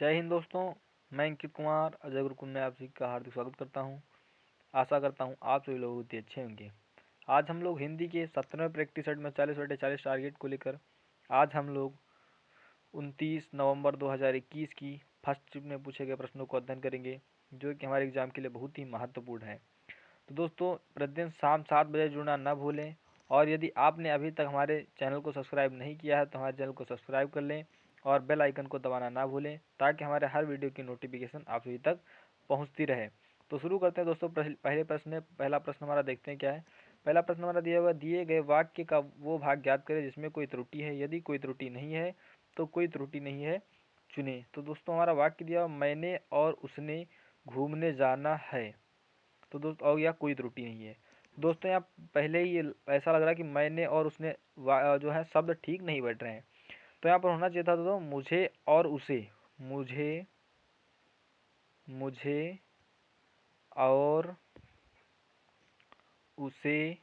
जय हिंद दोस्तों। मैं अंकित कुमार अजय गुरुकुल में आप सभी का हार्दिक स्वागत करता हूं। आशा करता हूं आप सभी लोग बहुत ही अच्छे होंगे। आज हम लोग हिंदी के 17वें प्रैक्टिस सेट में 40/40 टारगेट को लेकर आज हम लोग 29 नवंबर 2021 की फर्स्ट शिफ्ट में पूछे गए प्रश्नों को अध्ययन करेंगे, जो कि हमारे एग्जाम के लिए बहुत ही महत्वपूर्ण है। तो दोस्तों, प्रतिदिन शाम 7 बजे जुड़ना न भूलें, और यदि आपने अभी तक हमारे चैनल को सब्सक्राइब नहीं किया है तो हमारे चैनल को सब्सक्राइब कर लें और बेल आइकन को दबाना ना भूलें, ताकि हमारे हर वीडियो की नोटिफिकेशन आप सभी तक पहुंचती रहे। तो शुरू करते हैं दोस्तों। पहला प्रश्न हमारा देखते हैं क्या है। पहला प्रश्न हमारा दिया हुआ, दिए गए वाक्य का वो भाग ज्ञात करें जिसमें कोई त्रुटि है। यदि कोई त्रुटि नहीं है तो कोई त्रुटि नहीं है चुने। तो दोस्तों, हमारा वाक्य दिया हुआ, मैंने और उसने घूमने जाना है। तो दोस्तों, और या कोई त्रुटि नहीं है। दोस्तों, यहाँ पहले ही ये ऐसा लग रहा है कि मैंने और उसने जो है शब्द ठीक नहीं बैठ रहे हैं। तो यहाँ पर होना चाहिए था दोस्तों, मुझे और उसे। मुझे मुझे और उसे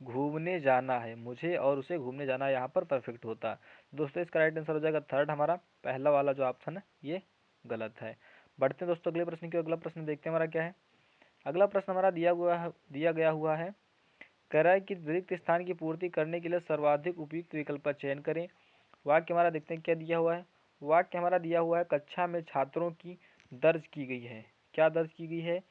घूमने जाना है। मुझे और उसे घूमने जाना है, यहाँ पर परफेक्ट होता। दोस्तों, इसका राइट आंसर हो जाएगा थर्ड। हमारा पहला वाला जो ऑप्शन है ये गलत है। बढ़ते हैं दोस्तों अगले प्रश्न की। अगला प्रश्न देखते हैं हमारा क्या है। अगला प्रश्न हमारा दिया गया हुआ है। कह रहा है कि रिक्त स्थान की पूर्ति करने के लिए सर्वाधिक उपयुक्त विकल्प का चयन करें। वाक्य हमारा देखते हैं क्या दिया हुआ है। वाक्य हमारा दिया हुआ है, कक्षा में छात्रों की दर्ज की गई है। क्या दर्ज की गई है?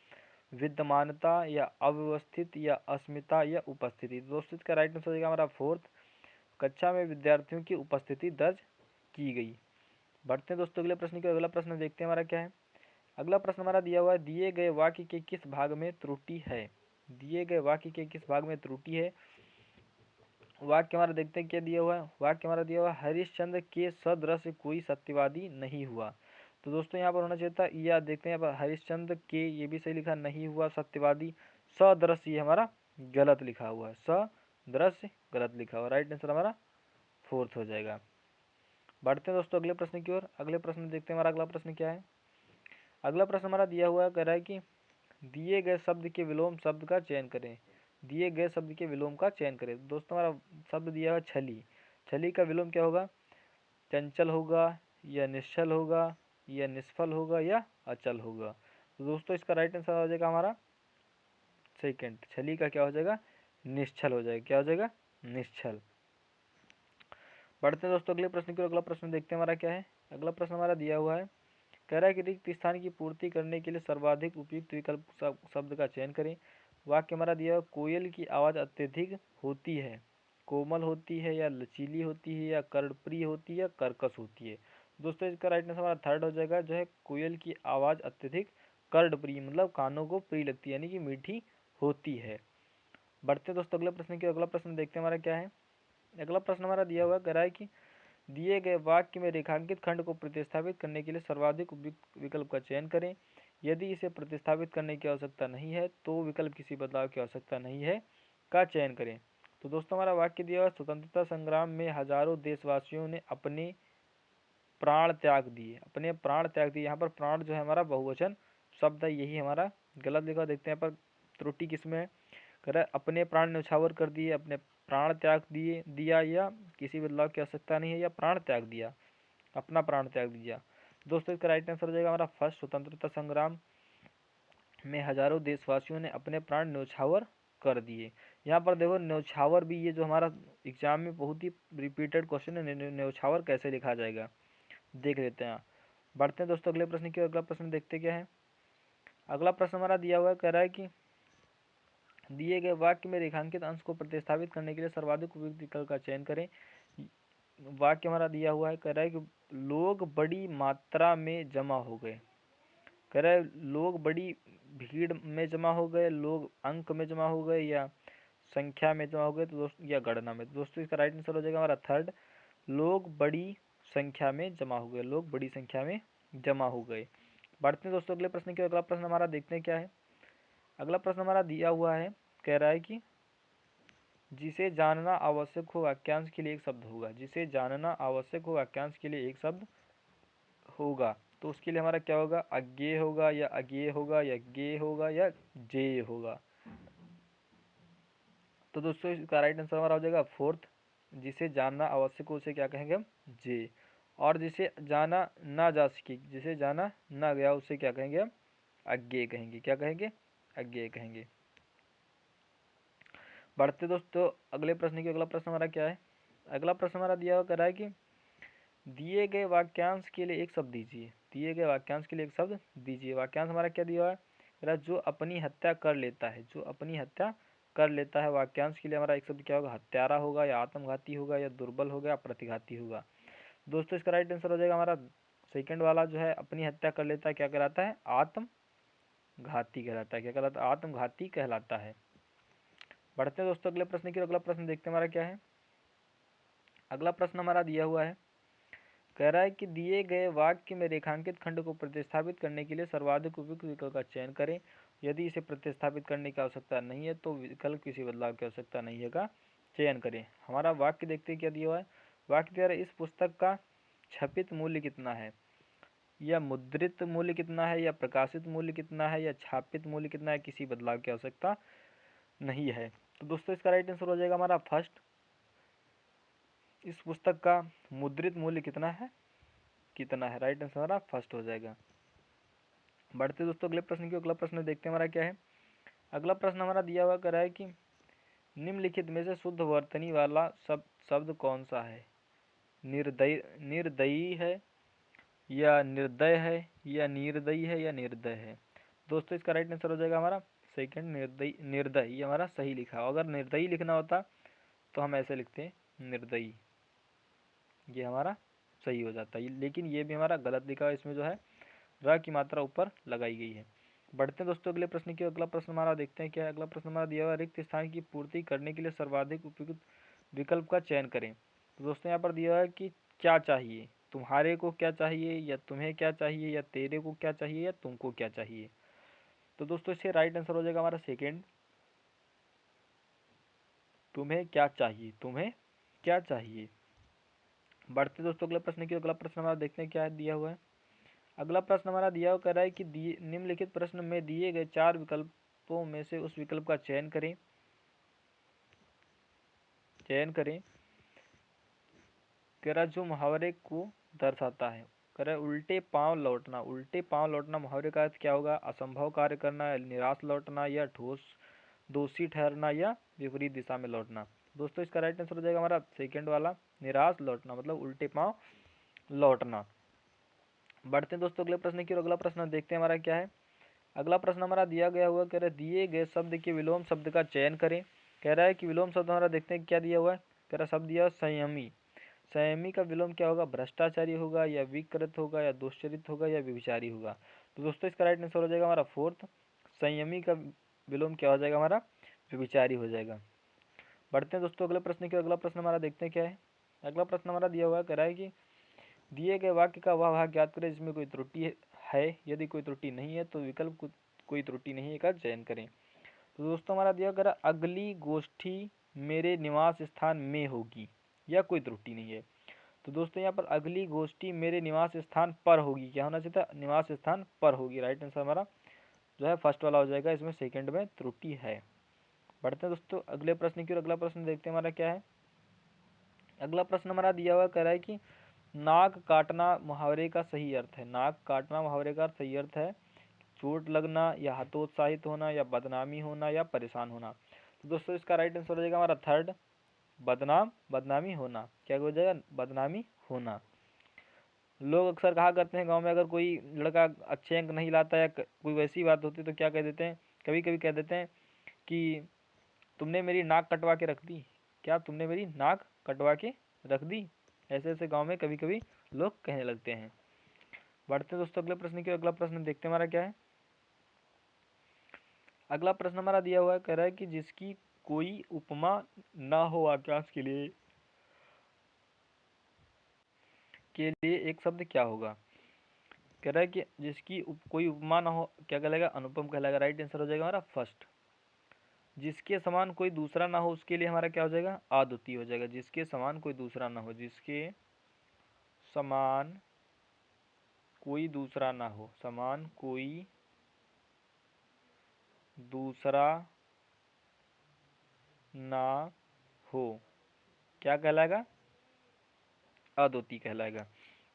विद्यमानता या अव्यवस्थित या अस्मिता या उपस्थिति। दोस्तों, इसका राइट आंसर हो जाएगा हमारा फोर्थ। कक्षा में विद्यार्थियों की उपस्थिति दर्ज की गई। बढ़ते हैं दोस्तों अगले प्रश्न की। अगला प्रश्न देखते हैं हमारा क्या है। अगला प्रश्न हमारा दिया हुआ है, दिए गए वाक्य के किस भाग में त्रुटि है। दिए गए वाक्य के किस भाग में त्रुटि है। वाक्य हमारा देखते हैं क्या दिया हुआ है। वाक्य हमारा दिया हुआ है, हरिश्चंद्र के सदृश कोई सत्यवादी नहीं हुआ। तो दोस्तों, यहाँ पर होना चाहिए था, या देखते हैं यहाँ पर हरिश्चंद्र के, ये भी सही लिखा, नहीं हुआ सत्यवादी। सदृश ये हमारा गलत लिखा हुआ है। सदृश गलत लिखा हुआ। राइट आंसर हमारा फोर्थ हो जाएगा। बढ़ते हैं दोस्तों अगले प्रश्न की ओर। अगले प्रश्न देखते हैं हमारा अगला प्रश्न क्या है। अगला प्रश्न हमारा दिया हुआ है, कह रहा है कि दिए गए शब्द के विलोम शब्द का चयन करें। दिए गए शब्द के विलोम का चयन करें। दोस्तों, हमारा शब्द दिया हुआ छली। छली का विलोम क्या होगा? चंचल होगा, या निश्चल होगा, या निष्फल होगा, या अचल होगा। तो दोस्तों, इसका राइट आंसर हो जाएगा हमारा सेकंड। छली का क्या हो जाएगा? निश्चल हो जाएगा। क्या हो जाएगा? निश्चल। बढ़ते हैं दोस्तों अगले प्रश्न की ओर। अगला प्रश्न देखते हैं हमारा क्या है। अगला प्रश्न हमारा दिया हुआ है, कह रहा है कि रिक्त स्थान की पूर्ति करने के लिए सर्वाधिक उपयुक्त विकल्प शब्द का चयन करें। वाक्य हमारा दिया हुआ, कोयल की आवाज़ अत्यधिक होती है। कोमल होती है, या लचीली होती है, या कर्णप्रिय होती है, या कर्कश होती है। दोस्तों, इसका राइट आंसर हमारा थर्ड हो जाएगा, जो है कोयल की आवाज़ अत्यधिक कर्णप्रिय, मतलब कानों को प्रिय लगती है, यानी कि मीठी होती है। बढ़ते दोस्तों अगले प्रश्न की। अगला प्रश्न देखते हैं हमारा क्या है। अगला प्रश्न हमारा दिया हुआ, कह रहा है कि दिए गए वाक्य में रेखांकित खंड को प्रतिस्थापित करने के लिए सर्वाधिक उपयुक्त विकल्प का चयन करें। यदि इसे प्रतिस्थापित करने की आवश्यकता नहीं है तो विकल्प किसी बदलाव की आवश्यकता नहीं है का चयन करें। तो दोस्तों, हमारा वाक्य दिया हुआ, स्वतंत्रता संग्राम में हजारों देशवासियों ने अपने प्राण त्याग दिए। अपने प्राण त्याग दिए। यहाँ पर प्राण जो है हमारा बहुवचन शब्द है, यही हमारा गलत लिखा। देखते हैं यहाँ पर त्रुटि किसमें है। कह रहा है अपने प्राण न्यौछावर कर दिए, अपने प्राण त्याग दिया, या किसी बदलाव की आवश्यकता नहीं है, या प्राण त्याग दिया, अपना प्राण त्याग दिया। दोस्तों, इसका राइट आंसर हो जाएगा हमारा फर्स्ट। स्वतंत्रता संग्राम में हजारों देशवासियों ने अपने प्राण न्यौछावर कर दिए। यहाँ पर देखो, न्यौछावर भी, ये जो हमारा एग्जाम में बहुत ही रिपीटेड क्वेश्चन है, न्यौछावर कैसे लिखा जाएगा, देख लेते हैं। बढ़ते हैं दोस्तों अगले प्रश्न की। अगला प्रश्न देखते क्या है। अगला प्रश्न हमारा दिया हुआ है, कह रहा है कि दिए गए वाक्य में रेखांकित अंश को प्रतिस्थापित करने के लिए सर्वाधिक उपयुक्त विकल्प का चयन करें। वाक्य हमारा दिया हुआ है, कह रहा है कि लोग बड़ी मात्रा में जमा हो गए। कह रहा है लोग बड़ी भीड़ में जमा हो गए, लोग अंक में जमा हो गए, या संख्या में जमा हो गए, तो दोस्तों, या गणना में। दोस्तों, इसका राइट आंसर हो जाएगा हमारा थर्ड। लोग बड़ी संख्या में जमा हो गए। लोग बड़ी संख्या में जमा हो गए। बढ़ते हैं दोस्तों अगले प्रश्न की। अगला प्रश्न हमारा देखते हैं क्या है। अगला प्रश्न हमारा दिया हुआ है, कह रहा है कि जिसे जानना आवश्यक हो वाक्यांश के लिए एक शब्द होगा। जिसे जानना आवश्यक हो वाक्यांश के लिए एक शब्द होगा। तो उसके लिए हमारा क्या होगा? अज्ञेय होगा, या अज्ञेय होगा, या ज्ञेय होगा, या जेय होगा। तो दोस्तों, इसका राइट आंसर हमारा हो जाएगा फोर्थ। जिसे जानना आवश्यक हो उसे क्या कहेंगे हम? जे। और जिसे जाना ना जा सके, जिसे जाना ना गया, उसे क्या कहेंगे हम? अज्ञेय कहेंगे। क्या कहेंगे? अज्ञेय कहेंगे। बढ़ते दोस्तों अगले प्रश्न की। अगला प्रश्न हमारा क्या है? अगला प्रश्न हमारा दिया हुआ कर रहा है कि दिए गए वाक्यांश के लिए एक शब्द दीजिए। दिए गए वाक्यांश के लिए एक शब्द दीजिए। वाक्यांश हमारा क्या दिया हुआ है? कह रहा है जो अपनी हत्या कर लेता है, जो अपनी हत्या कर लेता है। वाक्यांश के लिए हमारा एक शब्द क्या होगा? हत्यारा होगा, या आत्मघाती होगा, या दुर्बल होगा, या प्रतिघाती होगा। दोस्तों इसका राइट आंसर हो जाएगा हमारा सेकंड वाला, जो है अपनी हत्या कर लेता है, क्या कहलाता है? आत्मघाती कहलाता है। क्या कहलाता है? आत्मघाती कहलाता है। बढ़ते हैं दोस्तों अगले प्रश्न की। अगला प्रश्न देखते हैं हमारा क्या है। अगला प्रश्न हमारा दिया हुआ है, कह रहा है कि दिए गए वाक्य में रेखांकित खंड को प्रतिस्थापित करने के लिए सर्वाधिक उपयुक्त विकल्प का चयन करें। यदि इसे प्रतिस्थापित करने की आवश्यकता नहीं है तो विकल्प किसी बदलाव की आवश्यकता नहीं है का चयन करें। हमारा वाक्य देखते हैं क्या दिया हुआ है। वाक्य दिया है, इस पुस्तक का छपित मूल्य कितना है, या मुद्रित मूल्य कितना है, या प्रकाशित मूल्य कितना है, या छापित मूल्य कितना है, किसी बदलाव की आवश्यकता नहीं है। तो दोस्तों इसका राइट आंसर हो जाएगा हमारा फर्स्ट, इस पुस्तक का मुद्रित मूल्य कितना है, कितना है। राइट आंसर हमारा फर्स्ट हो जाएगा। बढ़ते दोस्तों अगले प्रश्न की। अगला प्रश्न देखते हैं हमारा क्या है। अगला प्रश्न हमारा दिया हुआ कर रहा है कि निम्नलिखित में से शुद्ध वर्तनी वाला शब्द कौन सा है? निर्दयी, निर्दयी है, या निर्दय है, या निर्दयी है, या निर्दय है। दोस्तों इसका राइट आंसर हो जाएगा हमारा सेकंड, निर्दयी। निर्दय ये हमारा सही लिखा है। अगर निर्दयी लिखना होता तो हम ऐसे लिखते हैं निर्दयी, ये हमारा सही हो जाता है, लेकिन ये भी हमारा गलत लिखा है। इसमें जो है र की मात्रा ऊपर लगाई गई है। बढ़ते हैं दोस्तों अगले प्रश्न की। अगला प्रश्न हमारा देखते हैं क्या है। अगला प्रश्न हमारा दिया हुआ रिक्त स्थान की पूर्ति करने के लिए सर्वाधिक उपयुक्त विकल्प का चयन करें। तो दोस्तों यहाँ पर दिया हुआ है कि क्या चाहिए, तुम्हारे को क्या चाहिए, या तुम्हें क्या चाहिए, या तेरे को क्या चाहिए, या तुमको क्या चाहिए। तो दोस्तों इससे राइट आंसर हो जाएगा हमारा सेकेंड, तुम्हें क्या चाहिए, तुम्हें क्या चाहिए। बढ़ते दोस्तों अगले प्रश्न की। अगला प्रश्न हमारा देखते हैं क्या दिया हुआ है। अगला प्रश्न हमारा दिया हुआ कह रहा है कि निम्नलिखित प्रश्न में दिए गए 4 विकल्पों में से उस विकल्प का चयन करें। कह रहा जो मुहावरे को दर्शाता है। कह रहा उल्टे पांव लौटना। उल्टे पांव लौटना मुहावरे का अर्थ क्या होगा? असंभव कार्य करना, या निराश लौटना, या ठोस दोषी ठहरना, या विपरीत दिशा में लौटना। दोस्तों इसका राइट आंसर हो जाएगा हमारा सेकंड वाला, निराश लौटना, मतलब उल्टे पांव लौटना। बढ़ते हैं दोस्तों अगले प्रश्न की। और अगला प्रश्न देखते हैं हमारा क्या है। अगला प्रश्न हमारा दिया गया हुआ, कह रहा है दिए गए शब्द के विलोम शब्द का चयन करें। कह रहा है कि विलोम शब्द हमारा देखते हैं क्या दिया हुआ है। कह रहा शब्द दिया संयमी। संयमी का विलोम क्या होगा? भ्रष्टाचारी होगा, या विकृत होगा, या दुष्चरित होगा, या व्यभिचारी होगा। तो दोस्तों इसका राइट आंसर हो जाएगा हमारा फोर्थ, संयमी का विलोम क्या हो जाएगा? हमारा व्यभिचारी हो जाएगा। बढ़ते हैं दोस्तों अगले प्रश्न की। अगला प्रश्न हमारा देखते हैं क्या है। अगला प्रश्न हमारा दिया हुआ है, कह रहा है कि दिए गए वाक्य का वह भाग ज्ञात करें जिसमें कोई त्रुटि है। यदि कोई त्रुटि नहीं है तो विकल्प कोई त्रुटि नहीं है का चयन करें। तो दोस्तों हमारा दिया गया अगली गोष्ठी मेरे निवास स्थान में होगी, या कोई त्रुटि नहीं है। तो दोस्तों यहाँ पर अगली गोष्ठी मेरे निवास स्थान पर होगी, क्या होना चाहिए था? निवास स्थान पर होगी। राइट आंसर हमारा जो है फर्स्ट वाला हो जाएगा, इसमें सेकंड में त्रुटि है। बढ़ते हैं दोस्तों अगले प्रश्न की। और अगला प्रश्न देखते हैं हमारा क्या है। अगला प्रश्न हमारा दिया हुआ कह रहा है कि नाक काटना मुहावरे का सही अर्थ है। नाक काटना मुहावरे का सही अर्थ है चोट लगना, या हतोत्साहित होना, या बदनामी होना, या परेशान होना। तो दोस्तों इसका राइट आंसर हो जाएगा हमारा थर्ड, बदनामी होना। क्या हो जाएगा? बदनामी होना। लोग अक्सर कहा करते हैं गांव में, अगर कोई लड़का अच्छे अंक नहीं लाता या कोई वैसी बात होती तो क्या कह देते हैं, कभी कभी कह देते हैं कि तुमने मेरी नाक कटवा के रख दी। क्या तुमने मेरी नाक कटवा के रख दी? ऐसे ऐसे गांव में कभी कभी लोग कहने लगते हैं। बढ़ते दोस्तों अगले प्रश्न की। अगला प्रश्न देखते हैं हमारा क्या है। अगला प्रश्न हमारा दिया हुआ है, कह रहा है कि जिसकी कोई उपमा ना हो वाक्यांश के लिए एक शब्द क्या होगा? कह रहा है कि जिसकी कोई उपमा ना हो, क्या कहलाएगा? अनुपम कहलाएगा। राइट आंसर हो जाएगा हमारा फर्स्ट। जिसके समान कोई दूसरा ना हो उसके लिए हमारा क्या हो जाएगा? अद्वितीय हो जाएगा। जिसके समान कोई दूसरा ना हो, जिसके समान कोई दूसरा ना हो, समान कोई दूसरा ना हो, क्या कहलाएगा? अद्वितीय कहलाएगा।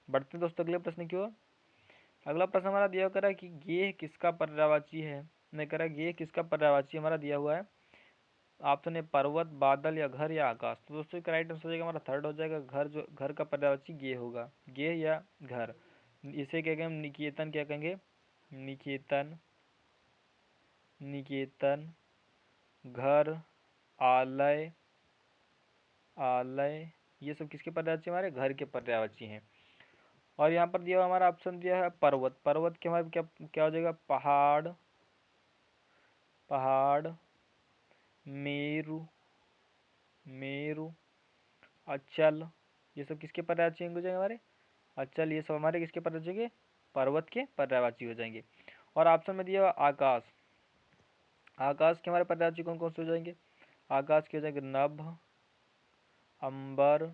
बढ़ते हैं दोस्तों अगले प्रश्न की ओर। अगला प्रश्न हमारा दिया हुआ है कि गेह किसका पर्यायवाची है। नहीं कह रहा गेह किसका पर्यायवाची हमारा दिया हुआ है। ऑप्शन है पर्वत, बादल या घर या आकाश। तो दोस्तों इसका राइट आंसर हो जाएगा हमारा थर्ड हो जाएगा घर। जो घर का पर्यायवाची गेह होगा, गेह या घर। इसे क्या कहेंगे, निकेतन क्या कहेंगे, निकेतन, निकेतन, घर, आलय, आलय, ये सब किसके पर्यायवाची हमारे घर के पर्यायवाची हैं। और यहाँ पर दिया हुआ हमारा ऑप्शन दिया है पर्वत। पर्वत के हमारे क्या क्या हो जाएगा, पहाड़, पहाड़, मेरु, मेरु, अचल, ये सब किसके पर्यायवाची हो जाएंगे हमारे, अचल, ये सब हमारे किसके पर्यायवाची होंगे, पर्वत के पर्यायवाची हो जाएंगे। और ऑप्शन में दिया हुआ आकाश। आकाश के हमारे पर्यायवाची कौन कौन से हो जाएंगे, आकाश के हो जाएंगे नभ, अंबर,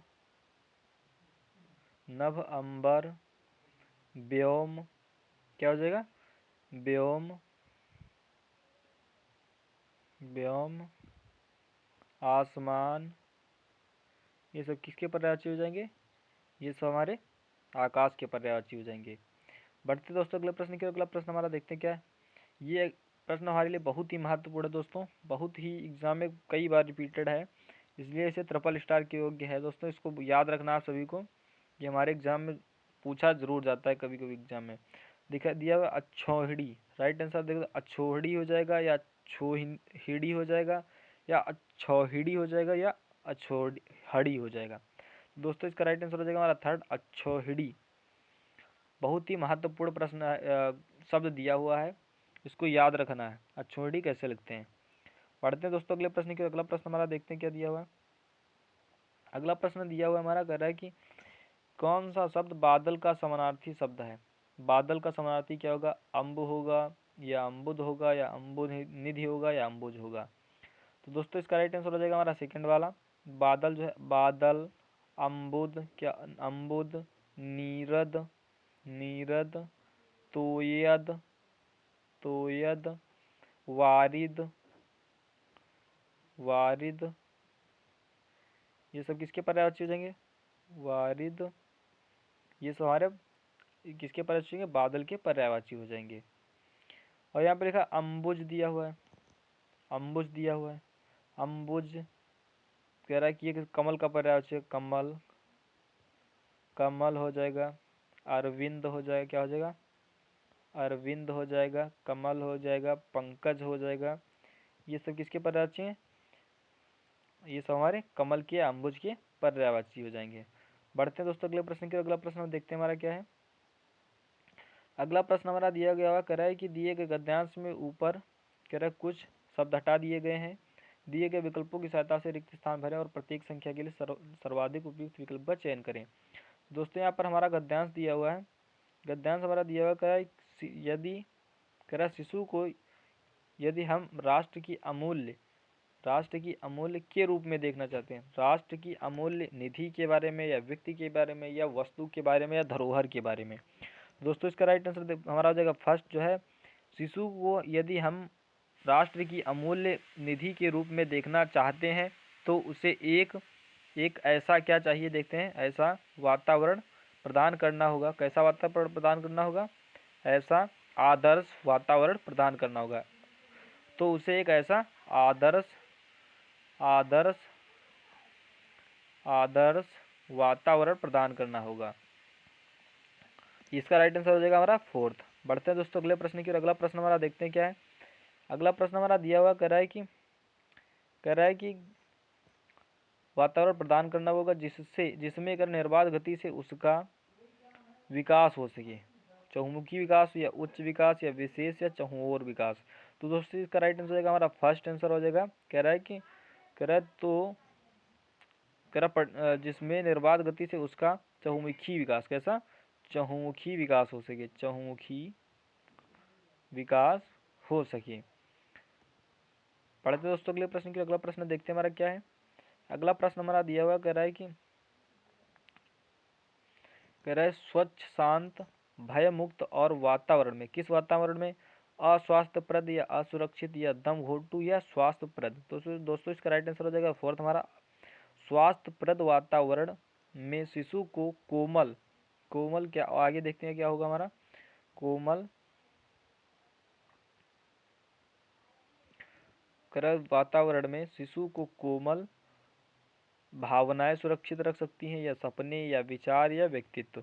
नभ, अंबर, व्योम, क्या हो जाएगा, व्योम, व्योम, आसमान, ये सब किसके पर्यायवाची हो जाएंगे, ये सब हमारे आकाश के पर्यायवाची हो जाएंगे। बढ़ते दोस्तों अगले प्रश्न की। अगला प्रश्न हमारा देखते हैं क्या है। ये प्रश्न हमारे लिए बहुत ही महत्वपूर्ण है दोस्तों, बहुत ही एग्जाम में कई बार रिपीटेड है, इसलिए इसे ट्रिपल स्टार के योग्य है दोस्तों। इसको याद रखना आप सभी को, ये हमारे एग्जाम में पूछा जरूर जाता है कभी कभी एग्जाम में। दिखा दिया हुआ अछोहिड़ी, राइट आंसर देखो अछोहिड़ी हो जाएगा या अछोहिड़ी हो जाएगा या अछोहिड़ी हो जाएगा या अछोहड़ी हो जाएगा। दोस्तों इसका राइट आंसर हो जाएगा हमारा थर्ड, अछोहिड़ी। बहुत ही महत्वपूर्ण प्रश्न शब्द दिया हुआ है, इसको याद रखना है, अछोहिड़ी कैसे लिखते हैं। पढ़ते हैं दोस्तों अगले प्रश्न की। अगला प्रश्न हमारा देखते हैं क्या दिया हुआ है। अगला प्रश्न दिया हुआ हमारा कह रहा है कि कौन सा शब्द बादल का समानार्थी शब्द है। बादल का समानार्थी क्या होगा, अम्बु होगा या अम्बुद होगा या अम्बुद निधि होगा या अम्बुज होगा। तो दोस्तों इसका राइट आंसर हो जाएगा हमारा सेकंड वाला, बादल जो है, बादल, अम्बुद, क्या अम्बुद, नीरद, नीरद, तोयद, तोयद, वारिद, वारिद, ये सब किसके पर्यायवाची हो जाएंगे, वारिद, ये सब हमारे किसके पर्यायवाची होंगे, बादल के पर्यायवाची हो जाएंगे। और यहाँ पे लिखा अम्बुज दिया हुआ है, अम्बुज दिया हुआ है, अम्बुज कह रहा है कि ये कमल का पर्यायवाची है, कमल, कमल हो जाएगा, अरविंद हो जाएगा, क्या हो जाएगा, अरविंद हो जाएगा, कमल हो जाएगा, पंकज हो जाएगा, ये सब किसके पर्यायवाची हैं, ये सब हमारे कमल के अम्बुज के पर्यायवाची हो जाएंगे। बढ़ते हैं दोस्तों अगले प्रश्न के। अगला प्रश्न हम देखते हैं हमारा क्या है। अगला प्रश्न हमारा दिया गया हुआ कह रहा है कि दिए गए गद्यांश में ऊपर कह रहा है कुछ शब्द हटा दिए गए हैं, दिए गए विकल्पों की सहायता से रिक्त स्थान भरें और प्रत्येक संख्या के लिए सर्वाधिक उपयुक्त विकल्प का चयन करें। दोस्तों यहाँ पर हमारा गद्यांश दिया हुआ है, गद्यांश हमारा दिया हुआ कह रहा है यदि कह रहा है शिशु को यदि हम राष्ट्र की अमूल्य, राष्ट्र की अमूल्य के रूप में देखना चाहते हैं, राष्ट्र की अमूल्य निधि के बारे में या व्यक्ति के बारे में या वस्तु के बारे में या धरोहर के बारे में। दोस्तों इसका राइट आंसर हमारा हो जाएगा फर्स्ट जो है, शिशु को यदि हम राष्ट्र की अमूल्य निधि के रूप में देखना चाहते हैं तो उसे एक ऐसा क्या चाहिए देखते हैं, ऐसा वातावरण प्रदान करना होगा। कैसा वातावरण प्रदान करना होगा, ऐसा आदर्श वातावरण प्रदान करना होगा। तो उसे एक ऐसा आदर्श आदर्श आदर्श वातावरण प्रदान करना होगा। इसका राइट आंसर हो जाएगा हमारा फोर्थ। बढ़ते हैं दोस्तों अगले प्रश्न की। अगला प्रश्न हमारा देखते हैं क्या है। अगला प्रश्न हमारा दिया हुआ कह रहा है कि वातावरण प्रदान करना होगा जिसमें अगर निर्बाध गति से उसका विकास हो सके, चहुमुखी विकास या उच्च विकास या विशेष या चहुओर विकास। तो दोस्तों इसका राइट आंसर हो जाएगा हमारा फर्स्ट आंसर हो जाएगा। कह रहा है जिसमें निर्बाध गति से उसका चहुमुखी विकास, कैसा चहुमुखी विकास हो सके, चहुमुखी विकास हो सके। पढ़ते दोस्तों अगले प्रश्न की। अगला प्रश्न देखते हैं हमारा क्या है। अगला प्रश्न हमारा दिया हुआ कह रहा है स्वच्छ, शांत, भय मुक्त और वातावरण में, किस वातावरण में, अस्वास्थ्यप्रद या असुरक्षित या दम घोटू या स्वास्थ्यप्रद। तो दोस्तों इसका राइट आंसर हो जाएगा फोर्थ हमारा, स्वास्थ्यप्रद वातावरण में शिशु को कोमल कोमल क्या, आगे देखते हैं क्या होगा हमारा। कोमल कर वातावरण में शिशु को कोमल भावनाएं सुरक्षित रख सकती हैं, या सपने या विचार या व्यक्तित्व।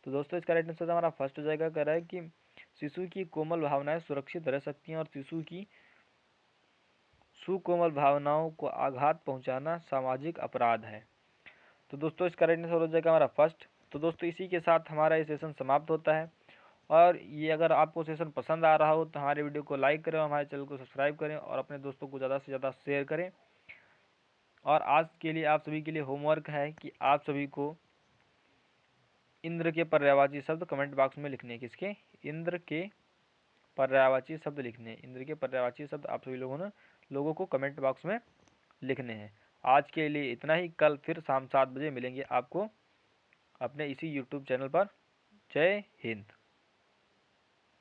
तो दोस्तों इसका राइट आंसर हमारा फर्स्ट हो जाएगा। कह रहा है कि शिशु की कोमल भावनाएं सुरक्षित रह सकती हैं और शिशु की सुकोमल भावनाओं को आघात पहुंचाना सामाजिक अपराध है। तो दोस्तों इसका राइट आंसर हो जाएगा हमारा फर्स्ट। तो दोस्तों इसी के साथ हमारा ये सेशन समाप्त होता है। और ये अगर आपको सेशन पसंद आ रहा हो तो हमारे वीडियो को लाइक करें, हमारे चैनल को सब्सक्राइब करें और अपने दोस्तों को ज़्यादा से ज़्यादा शेयर करें। और आज के लिए आप सभी के लिए होमवर्क है कि आप सभी को इंद्र के पर्यायवाची शब्द कमेंट बॉक्स में लिखने हैं। किसके? इंद्र के पर्यायवाची शब्द लिखने हैं। इंद्र के पर्यायवाची शब्द आप सभी लोगों को कमेंट बॉक्स में लिखने हैं। आज के लिए इतना ही। कल फिर शाम 7 बजे मिलेंगे आपको अपने इसी यूट्यूब चैनल पर। जय हिंद।